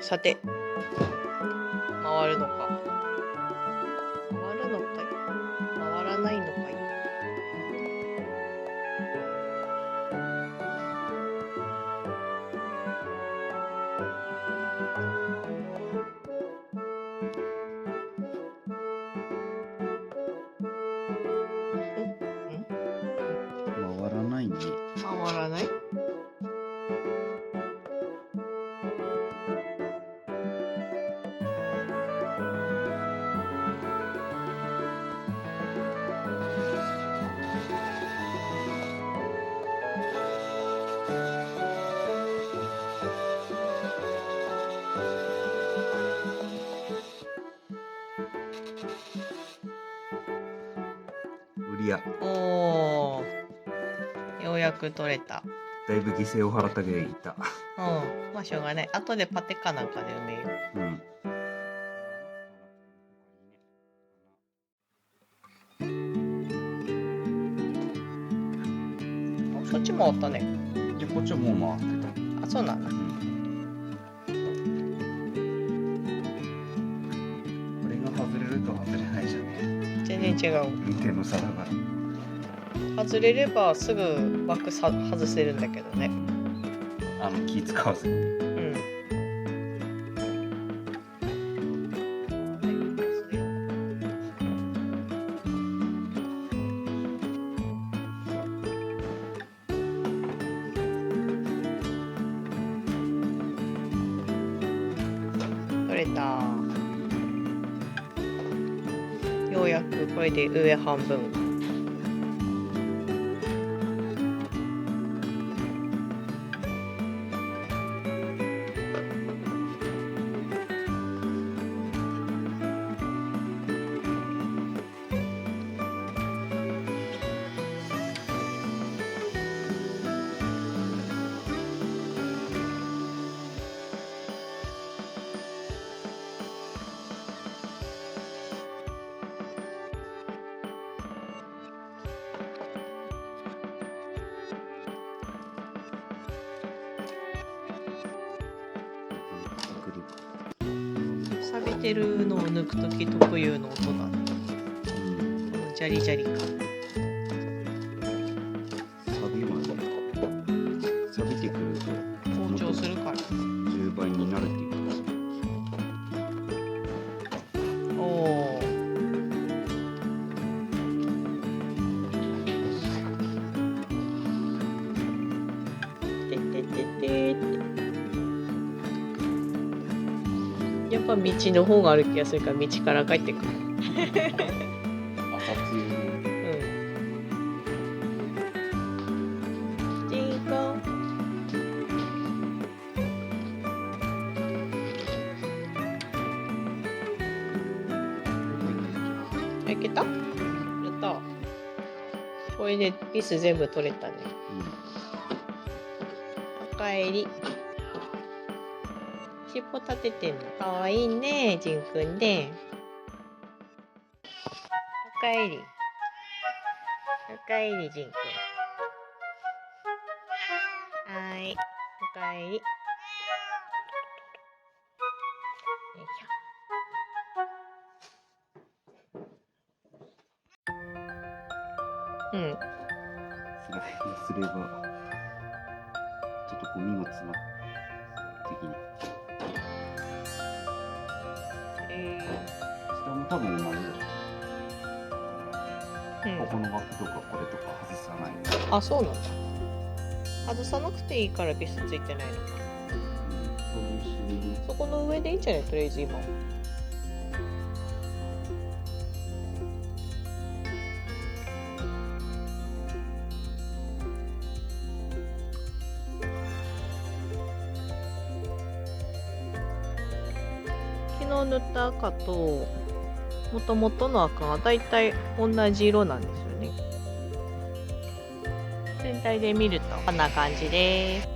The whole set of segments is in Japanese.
さて、回るのか。回るのかい、回らないのかい。回らないね。回らない。無理や。おー、ようやく取れた。だいぶ犠牲を払ったけどいった。うん、まあしょうがない。後でパテかなんかで埋めよう。うん。そっちもあったね。いや、こっちはもう回ってた。あ、そうなんだ。これが外れると外れないじゃん。全然違う。運転の差だから。外れればすぐ枠外せるんだけどね。気使わず。うん。取れた。ようやくこれで上半分。錆びてるのを抜くとき特有の音だね。このジャリジャリ感。錆びはね、錆びてくると膨張するから。10倍になるっていうことです。おお。ててててって。やっぱ道の方がある気がするから道から帰ってくる。朝露。うん。ジンコ。いけた？やった。これでピース全部取れたね。おかえり。尻尾立ててんの。かわいいね、ジンくんね。おかえり。おかえり、ジンくん。はーい。おかえり。よいしょ。うん。スライドすれば、ちょっとゴミが詰まって的に。下も多分同じだよ。ここの枠とかこれとか外さない。あ、そうなんだ。外さなくていいからビスついてないのか。そこの上でいいんじゃない？とりあえず今。昨日塗った赤と元々の赤がだいたい同じ色なんですよね。全体で見るとこんな感じです。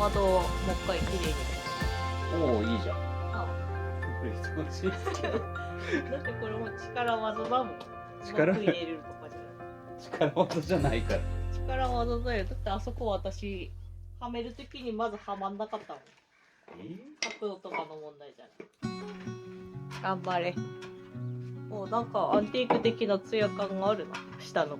窓をもう一回きれいに。おお、いいじゃん。あこれ忙しいですけど。だってこれも力技だもん。力幕入れるとかじゃない。力技じゃないから。力技だよ。だってあそこ私、はめるときにまずはまんなかったもん。角度とかの問題じゃない。頑張れ。もうなんかアンティーク的なツヤ感があるな、下の方。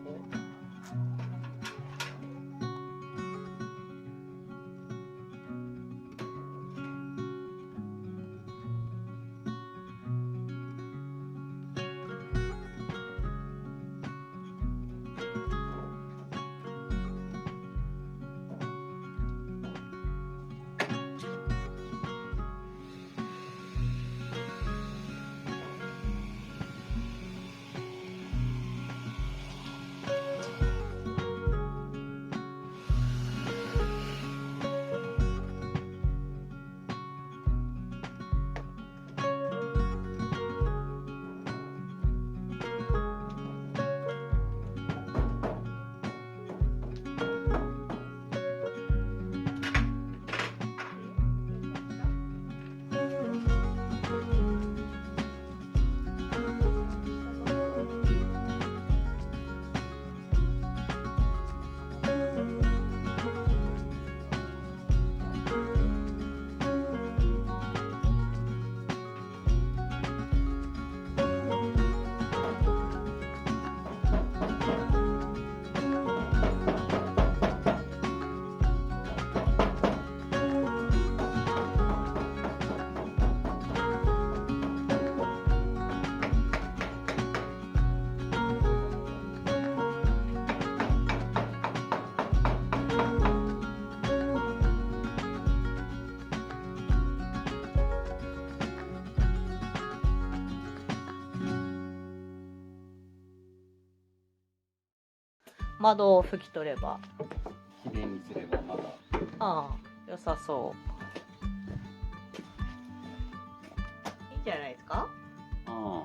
窓を拭き取れば。きれいにすればまだ。ああ、良さそう。いいんじゃないですか。ああ、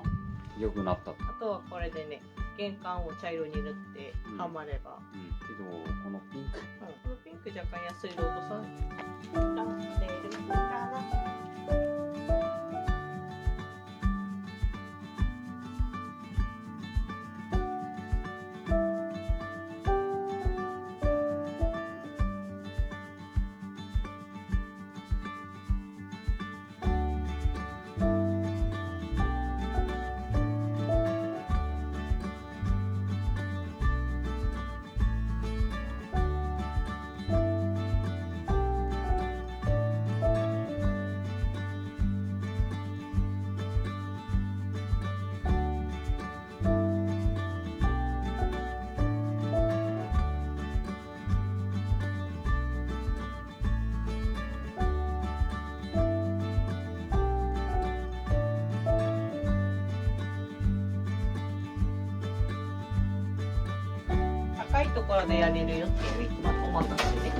良くなった。あとはこれでね、玄関を茶色に塗ってはまれば。けどこのピンク。このピンク若干安いロードさん。ランデルかな。高いところでやれるよっていうまとまったしね。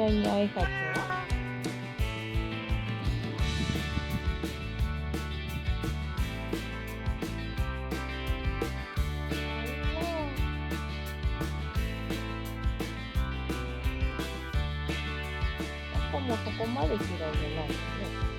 ゃんに挨拶はここもそこまで嫌いじゃないよね。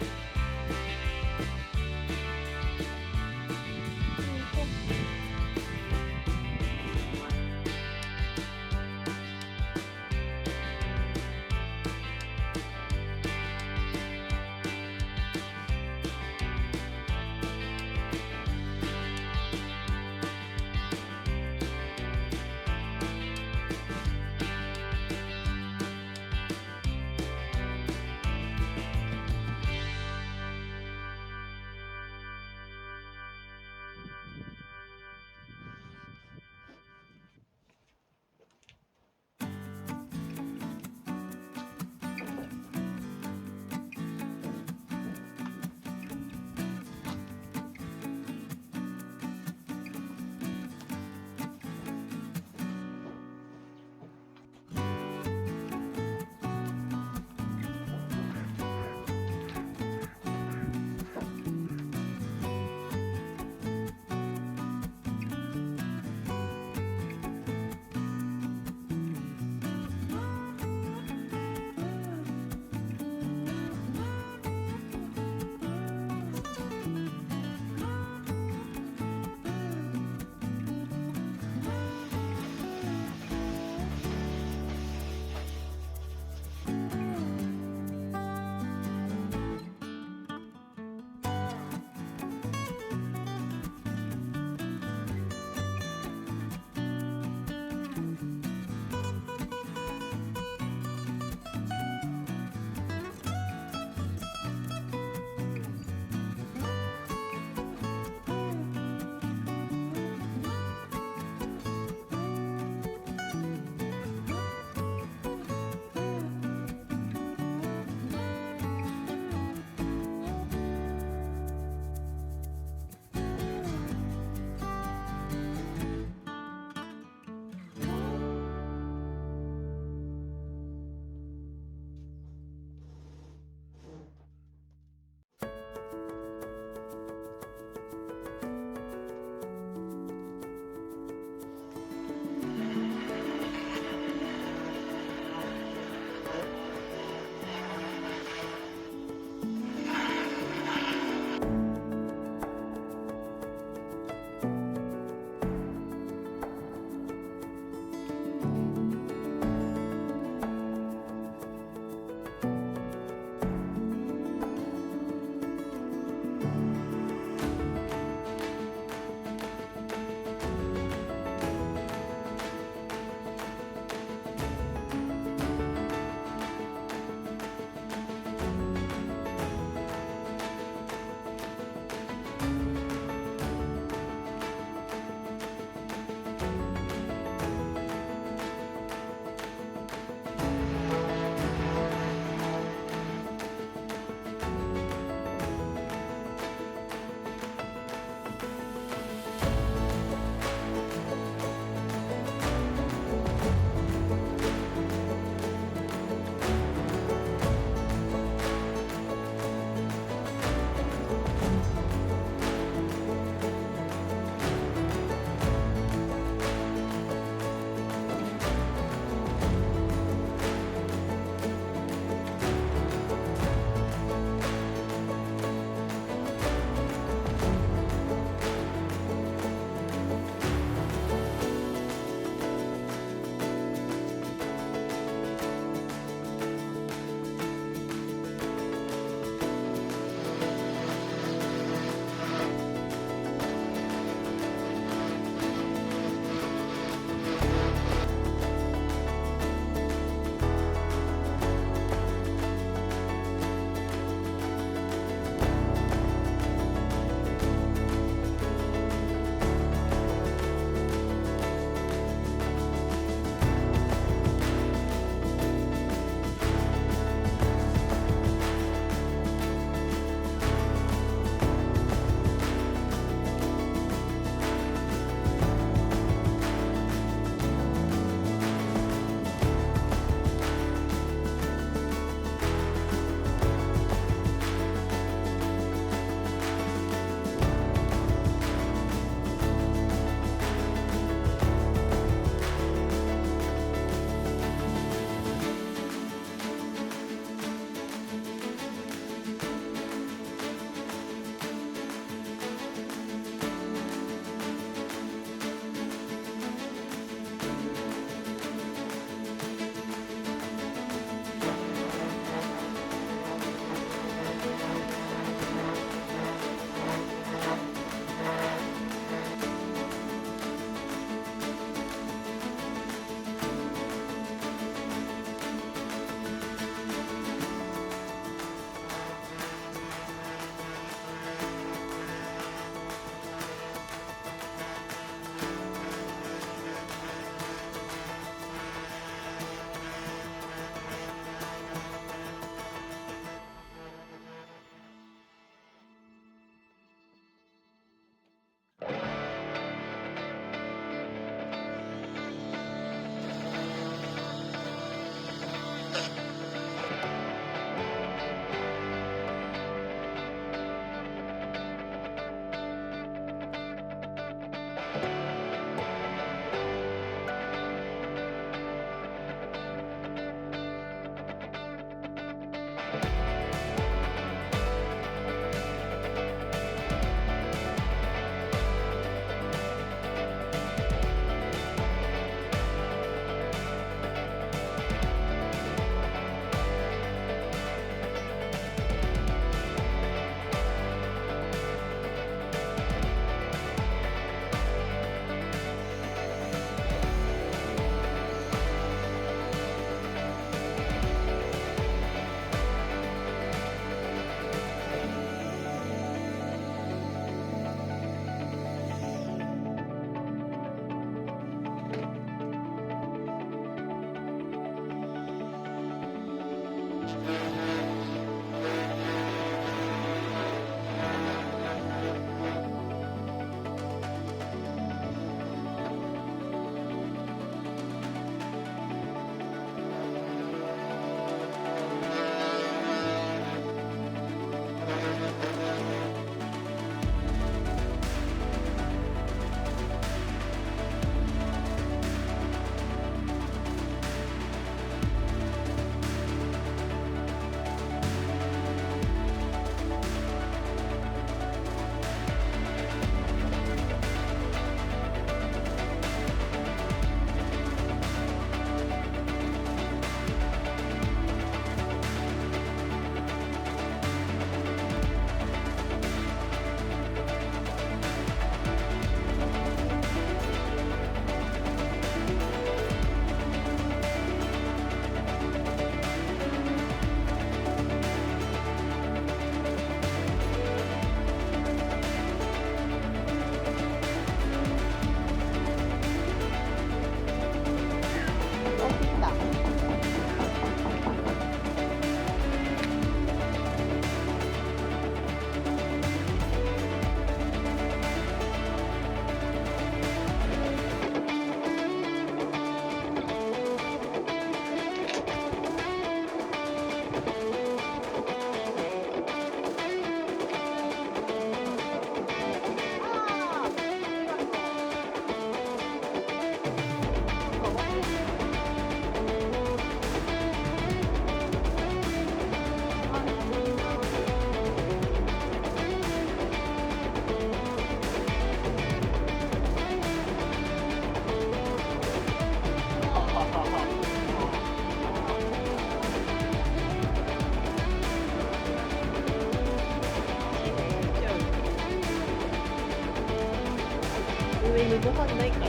上にご飯ないから。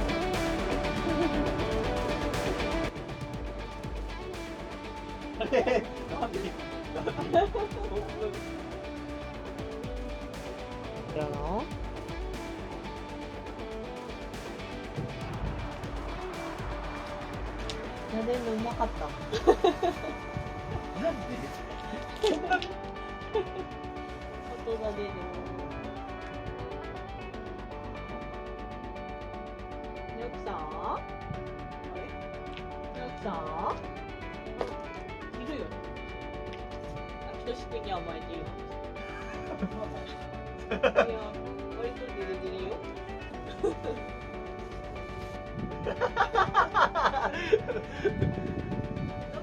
あれなんでやな。やでもうまかった。なんで音が出る。ニョキさん？あれ？ニョキさん？いるよね。ひとしくに甘えてる。いや、割とデレデレよ。ニョ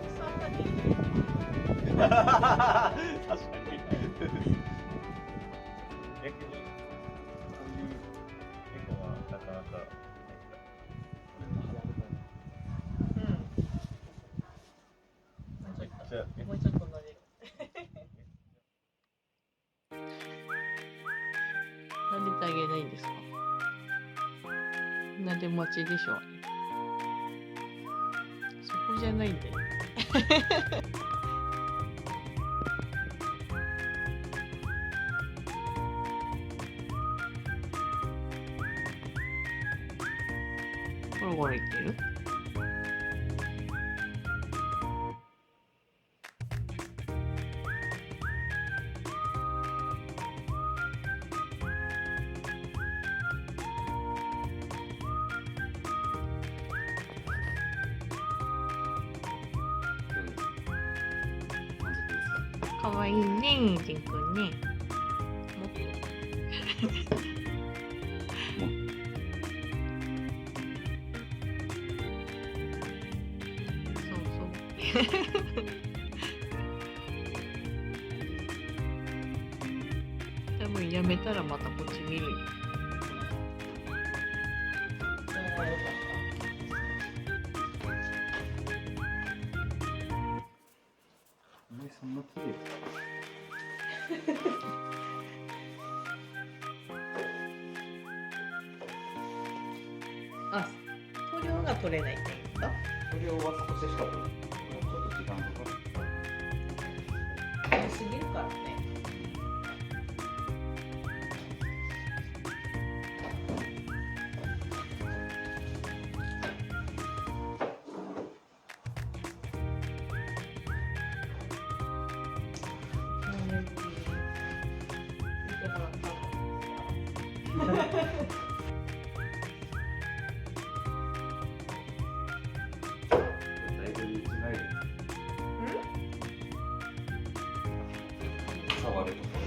キさんがデレデレ。確かに。逆にこういう猫はなかなかうん。めっちゃもうちょっと撫でる。撫でてあげないんですか？撫で待ちでしょ。そこじゃないんだよ。ゴロゴロいってる？かわいいね、ジンくんね。もっと。そうそう。多分やめたらまたこっち見るよ。お前そんな綺麗あ、塗料が取れないって言った？これを少ししかとちょっと時間かかる。早すぎるからね。何年ぶりに見てもらったのですが。だいぶ見違える。触るところ。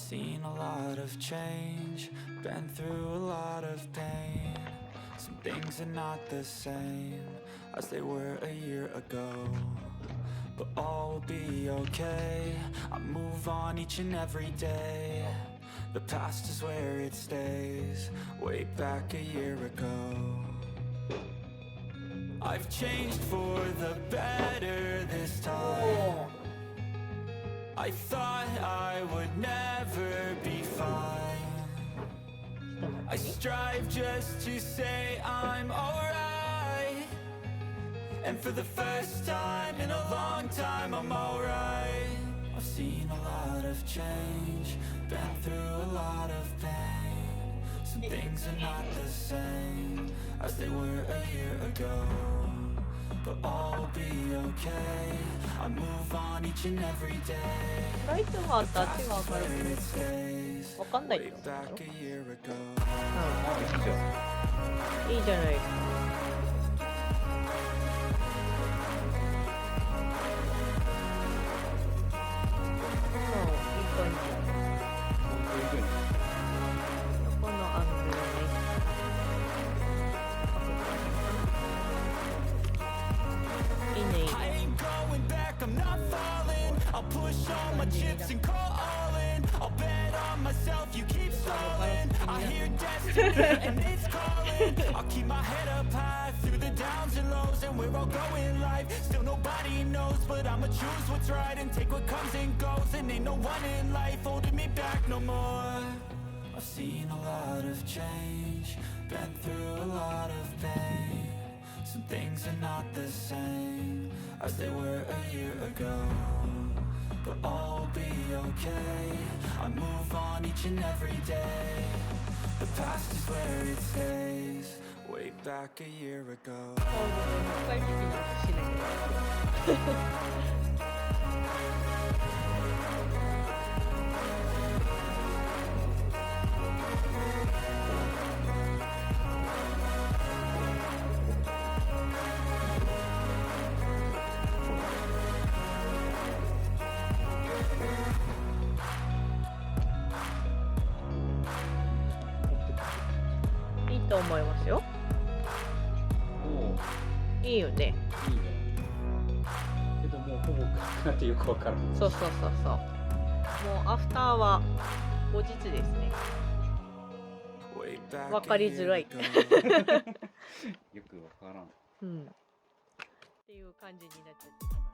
seen a lot of change, been through a lot of pain. Some things are not the same as they were a year ago, but all will be okay. I move on each and every day. The past is where it stays, way back a year ago. I've changed for the better this time. I thought I would never be fine. I strive just to say I'm alright, and for the first time in a long time I'm alright. I've seen a lot of change, been through a lot of pain. Some things are not the same as they were a year ago, but all will be okay. I move on each and every day. ライトがあったあっちが明るくなってわかんないってことだろ。Back a year ago. いいじゃないですか。いい感じ。このアングルね。いいねいいね。 I ain't going back, I'm not falling. I'll push all my chips and call all in. I'll bet on myself, you keep stalling. I hear destiny and it's calling. I'll keep my head up high through the downs and lows, and we're all going live. Still nobody knows, but I'ma choose what's right and take what comes and goes. And ain't no one in life holding me back no more. I've seen a lot of change, been through a lot of pain. Some things are not the same as they were a year ago, but all will be okay. I move on each and every day. The past is where it stays, way back a year ago. いっぱい聞き直ししなきゃ。いいと思いますよ。いいよね。いいね。けどもうほぼかってよくわからない。そうそうそうそう。もうアフターは後日ですね。 わかりづらい。よくわからん。うん。っていう感じになっちゃって。